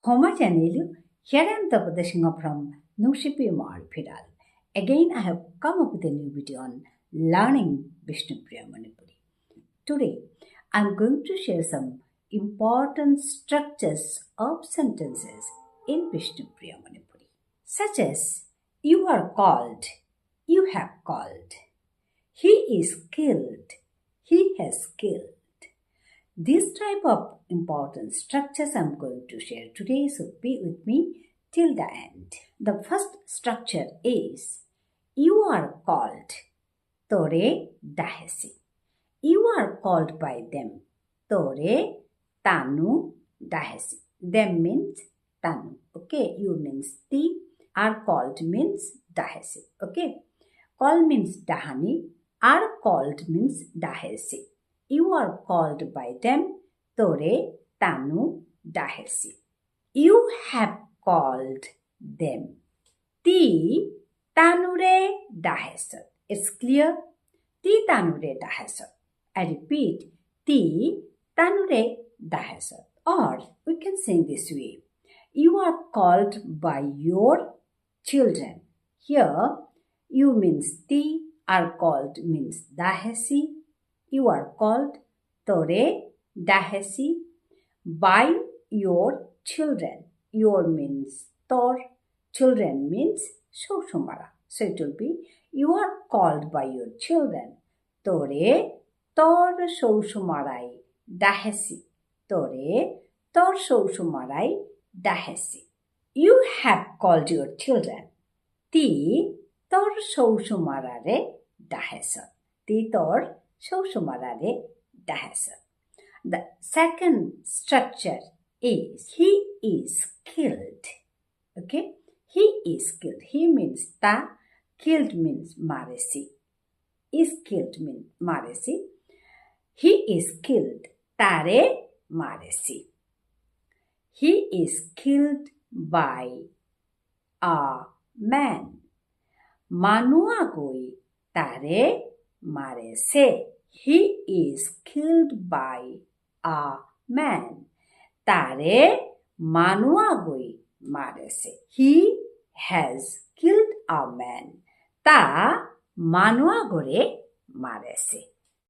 Homa channel, here I am Tapadashinga from Bishnupriya Manipuri. Again, I have come up with a new video on learning Bishnupriya Manipuri. Today, I am going to share some important structures of sentences in Bishnupriya Manipuri, such as you are called, you have called, he is killed, he has killed. This type of important structures I'm going to share today, so be with me till the end. The first structure is you are called. Tore dahesi. You are called by them. Tore tanu dahesi. Them means tanu. Okay, you means ti. Are called means dahesi. Okay, call means dahani. Are called means dahesi. You are called by them. Tore tanu dahesi. You have called them. Ti tanure dahesat. It's clear? Ti tanure dahesat. I repeat. Ti tanure dahesat. Or we can say this way. You are called by your children. Here, you means ti, are called means dahesi. You are called tore dahesi by your children. Your means tor, children means shoshumara. So it will be you are called by your children. Tore tor shoshumarai dahesi. Tore tor shoshumarai dahesi. You have called your children. Ti tor shoshumarare dahesa. Ti tor shoshumarare dahesa. The second structure is he is killed. Okay? He is killed. He means ta. Killed means maresi. Is killed means maresi. He is killed. Tare maresi. He is killed by a man. Manua goi tare marese. He is killed by a man. Tare manua goi marese. He has killed a man. Ta manua gore marese.